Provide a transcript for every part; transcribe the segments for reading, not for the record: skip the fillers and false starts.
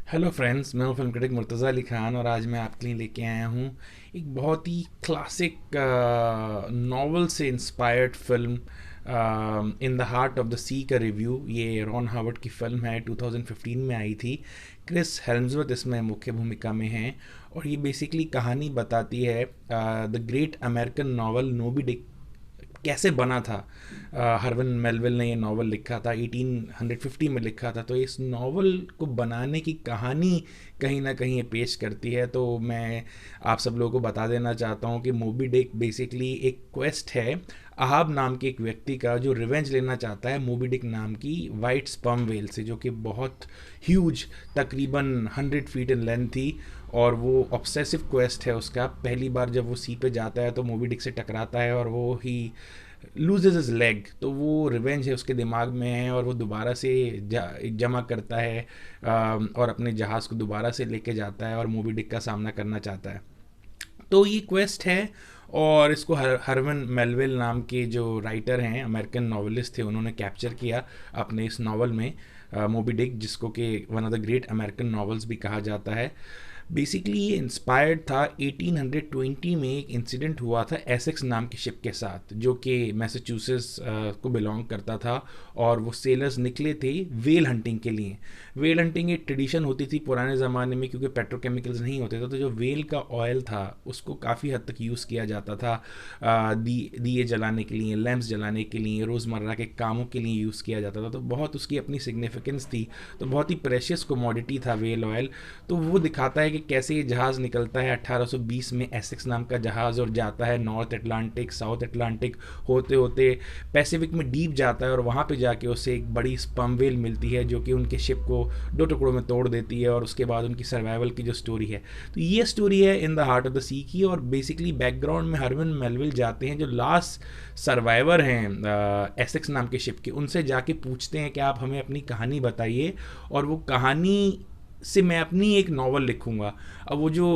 Hello friends, मैं हूं film critic Murtaza Ali Khan और आज मैं आपके लिए लेके आया हूं एक बहुत ही क्लासिक नॉवल से inspired film In the Heart of the Sea का रिव्यू। ये रॉन हावर्ड की फिल्म है, 2015 में आई थी। क्रिस हेम्सवर्थ इसमें मुख्य भूमिका में हैं और ये बेसिकली कहानी बताती है the great American novel Moby Dick कैसे बना था। हरवन मेलविल ने ये नावल लिखा था, 1850 में लिखा था। तो इस नावल को बनाने की कहानी कहीं ना कहीं ये पेश करती है। तो मैं आप सब लोगों को बता देना चाहता हूँ कि मोबी डिक बेसिकली एक क्वेस्ट है अहाब नाम के एक व्यक्ति का, जो रिवेंज लेना चाहता है मोबी डिक नाम की वाइट स्पर्म वेल से, जो कि बहुत ह्यूज, तकरीबन 100 फीट इन लेंथ थी। और वो ऑब्सेसिव क्वेस्ट है उसका। पहली बार जब वो सी पे जाता है तो मोबी डिक से टकराता है और वो ही लूजेज इज लेग। तो वो रिवेंज है उसके दिमाग में है और वो दोबारा से जमा करता है और अपने जहाज़ को दोबारा से लेके जाता है और मोबी डिक का सामना करना चाहता है। तो ये क्वेस्ट है और इसको हरवन मेलविल नाम के जो राइटर हैं, अमेरिकन नॉवलिस्ट थे, उन्होंने कैप्चर किया अपने इस नावल में मोबी डिक, जिसको कि one of the great American novels भी कहा जाता है। बेसिकली ये इंस्पायर्ड था 1820 में। एक इंसिडेंट हुआ था एसेक्स नाम के शिप के साथ, जो कि मैसाचुसेट्स को बिलोंग करता था। और वो सेलर्स निकले थे वेल हंटिंग के लिए। वेल हंटिंग एक ट्रेडिशन होती थी पुराने ज़माने में, क्योंकि पेट्रोकेमिकल्स नहीं होते थे। तो जो वेल का ऑयल था उसको काफ़ी हद तक यूज़ किया जाता था, दिए जलाने के लिए, लैंप्स जलाने के लिए, रोज़मर्रा के कामों के लिए यूज़ किया जाता था। तो बहुत उसकी अपनी सिग्निफिकेंस थी। तो बहुत ही प्रेशियस कमोडिटी था वेल ऑयल। तो वो दिखाता है कि कैसे ये जहाज़ निकलता है 1820 में, एसेक्स नाम का जहाज़, और जाता है नॉर्थ अटलांटिक, साउथ अटलांटिक होते होते पैसिफिक में डीप जाता है। और वहाँ पे जाके उसे एक बड़ी स्पर्म वेल मिलती है, जो कि उनके शिप को दो टुकड़ों में तोड़ देती है। और उसके बाद उनकी सर्वाइवल की जो स्टोरी है, तो ये स्टोरी है In the Heart of the Sea की। और बेसिकली बैकग्राउंड में हरवन मेलविल जाते हैं, जो लास्ट सर्वाइवर हैं एसेक्स नाम के शिप के, उनसे जाके पूछते हैं कि आप हमें अपनी कहानी बताइए और वो कहानी से मैं अपनी एक नावल लिखूंगा। अब वो जो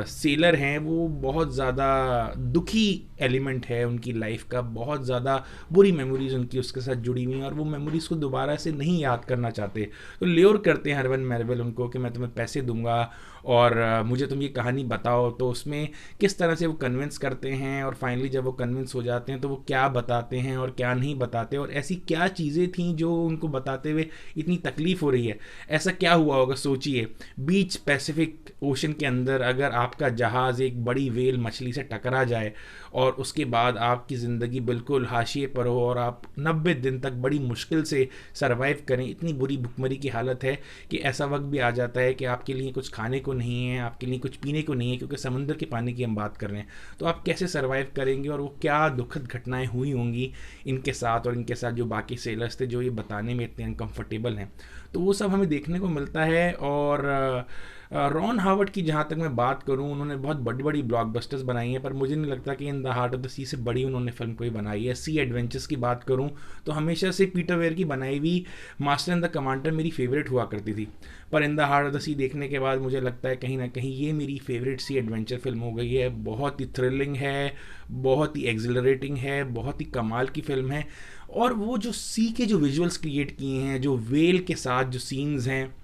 सेलर हैं वो बहुत ज़्यादा दुखी एलिमेंट है उनकी लाइफ का, बहुत ज़्यादा बुरी मेमोरीज उनकी उसके साथ जुड़ी हुई हैं और वो मेमोरीज़ को दोबारा से नहीं याद करना चाहते। तो ल्योर करते हैं हरवन मेलविल उनको कि मैं तुम्हें पैसे दूंगा और मुझे तुम ये कहानी बताओ। तो उसमें किस तरह से वो कन्विंस करते हैं और फाइनली जब वो कन्विंस हो जाते हैं तो वो क्या बताते हैं और क्या नहीं बताते, और ऐसी क्या चीज़ें थी जो उनको बताते हुए इतनी तकलीफ़ हो रही है। ऐसा क्या हुआ होगा, सोचिए, बीच पैसिफिक ओशन के अंदर अगर आपका जहाज़ एक बड़ी वेल मछली से टकरा जाए और उसके बाद आपकी ज़िंदगी बिल्कुल हाशिए पर हो और आप 90 दिन तक बड़ी मुश्किल से सरवाइव करें। इतनी बुरी भुखमरी की हालत है कि ऐसा वक्त भी आ जाता है कि आपके लिए कुछ खाने को नहीं है, आपके लिए कुछ पीने को नहीं है, क्योंकि समंदर के पानी की हम बात कर रहे हैं। तो आप कैसे सरवाइव करेंगे और वो क्या दुखद घटनाएं हुई होंगी इनके साथ और इनके साथ जो बाकी सेलर्स थे, जो ये बताने में इतने अनकंफर्टेबल हैं। तो वो सब हमें देखने को मिलता है। और रॉन हावर्ड की जहाँ तक मैं बात करूँ, उन्होंने बहुत बड़ी बड़ी ब्लॉकबस्टर्स बनाई हैं, पर मुझे नहीं लगता कि In the Heart of the Sea से बड़ी उन्होंने फिल्म कोई बनाई है। सी एडवेंचर्स की बात करूँ तो हमेशा से पीटर वेयर की बनाई हुई मास्टर एंड द कमांडर मेरी फेवरेट हुआ करती थी। पर In the Heart of the Sea देखने के बाद मुझे लगता है कहीं ना कहीं ये मेरी फेवरेट सी एडवेंचर फिल्म हो गई है। बहुत ही थ्रिलिंग है, बहुत ही एक्सिलरेटिंग है, बहुत ही कमाल की फिल्म है। और वो जो सी के जो विजुअल्स क्रिएट किए हैं, जो वेल के साथ जो सीन्स हैं,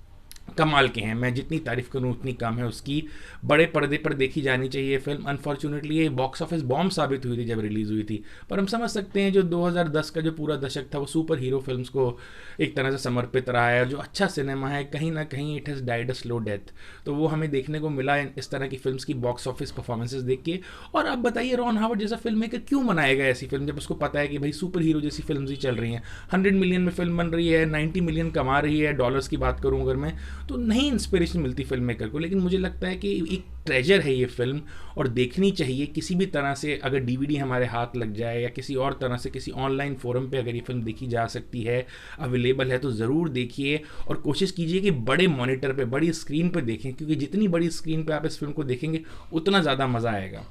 कमाल के हैं। मैं जितनी तारीफ करूं उतनी कम है उसकी। बड़े पर्दे पर देखी जानी चाहिए फिल्म। अनफॉर्चुनेटली ये बॉक्स ऑफिस बॉम्ब साबित हुई थी जब रिलीज़ हुई थी। पर हम समझ सकते हैं जो 2010 का जो पूरा दशक था वो सुपर हीरो फिल्म्स को एक तरह से समर्पित रहा है। जो अच्छा सिनेमा है, कहीं ना कहीं it has died a slow death. तो वो हमें देखने को मिला इस तरह की फिल्म्स की बॉक्स ऑफिस परफॉर्मेंसेज देख के। और अब बताइए, रॉन हावर्ड जैसा फिल्म मेकर क्यों बनाएगा ऐसी फिल्म, जब उसको पता है कि भाई सुपर हीरो जैसी फिल्म ही चल रही हैं, 100 मिलियन में फिल्म बन रही है, 90 मिलियन कमा रही है डॉलर्स की बात करूं अगर मैं, तो नहीं इंस्पिरेशन मिलती फिल्म मेकर को। लेकिन मुझे लगता है कि एक ट्रेजर है ये फिल्म और देखनी चाहिए किसी भी तरह से। अगर डीवीडी हमारे हाथ लग जाए या किसी और तरह से किसी ऑनलाइन फोरम पे अगर ये फिल्म देखी जा सकती है, अवेलेबल है, तो ज़रूर देखिए। और कोशिश कीजिए कि बड़े मॉनिटर पे, बड़ी स्क्रीन पे देखें, क्योंकि जितनी बड़ी स्क्रीन पे आप इस फिल्म को देखेंगे उतना ज़्यादा मज़ा आएगा।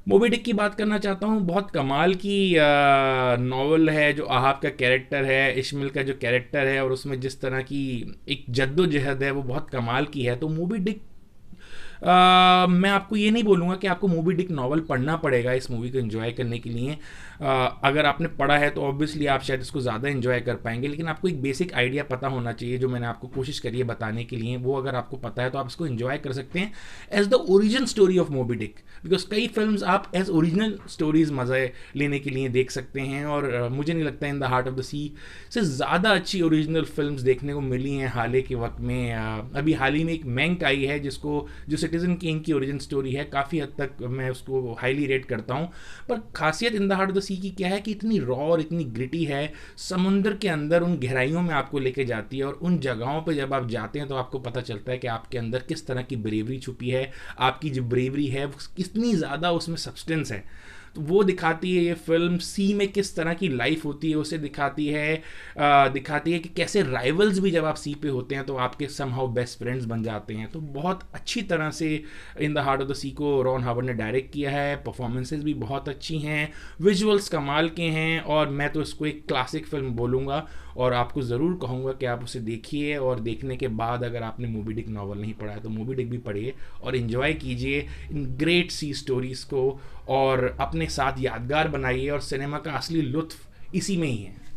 मोबी डिक की बात करना चाहता हूँ। बहुत कमाल की नावल है। जो अहाब का कैरेक्टर है, इश्माइल का जो कैरेक्टर है, और उसमें जिस तरह की एक जद्दोजहद है वो बहुत कमाल की है। तो मोबी डिक मैं आपको ये नहीं बोलूँगा कि आपको मूवी डिक नॉवल पढ़ना पड़ेगा इस मूवी को एंजॉय करने के लिए। अगर आपने पढ़ा है तो ऑब्वियसली आप शायद इसको ज़्यादा एंजॉय कर पाएंगे, लेकिन आपको एक बेसिक आइडिया पता होना चाहिए जो मैंने आपको कोशिश करी है बताने के लिए। वो अगर आपको पता है तो आप इसको एंजॉय कर सकते हैं as the origin story of Moby Dick, because कई फिल्म्स आप एज ओरिजिनल स्टोरीज मज़े लेने के लिए देख सकते हैं, और मुझे नहीं लगता In the Heart of the Sea से ज़्यादा अच्छी ओरिजिनल फिल्म्स देखने को मिली हैं हाल के वक्त में। अभी हाल ही में एक मैंक आई है जिसको जो सिटीजन किंग की ओरिजिन स्टोरी है, काफ़ी हद तक मैं उसको हाईली रेट करता हूँ। पर खासियत In the Heart of the Sea की क्या है कि इतनी रॉ और इतनी ग्रिटी है, समुद्र के अंदर उन गहराइयों में आपको लेके जाती है, और उन जगहों पे जब आप जाते हैं तो आपको पता चलता है कि आपके अंदर किस तरह की ब्रेवरी छुपी है, आपकी जो ब्रेवरी है वो कितनी ज़्यादा उसमें सब्सटेंस है। तो वो दिखाती है ये फिल्म सी में किस तरह की लाइफ होती है, उसे दिखाती है कि कैसे राइवल्स भी जब आप सी पे होते हैं तो आपके समहाउ बेस्ट फ्रेंड्स बन जाते हैं। तो बहुत अच्छी तरह से In the Heart of the Sea को रॉन हावर्ड ने डायरेक्ट किया है, परफॉर्मेंसेज भी बहुत अच्छी हैं, विजुअल्स कमाल के हैं, और मैं तो इसको एक क्लासिक फिल्म बोलूँगा, और आपको ज़रूर कहूँगा कि आप उसे देखिए, और देखने के बाद अगर आपने मोबी डिक नॉवल नहीं पढ़ा है तो मोबी डिक भी पढ़िए और इन्जॉय कीजिए इन ग्रेट सी स्टोरीज़ को, और अपने साथ यादगार बनाइए, और सिनेमा का असली लुत्फ़ इसी में ही है।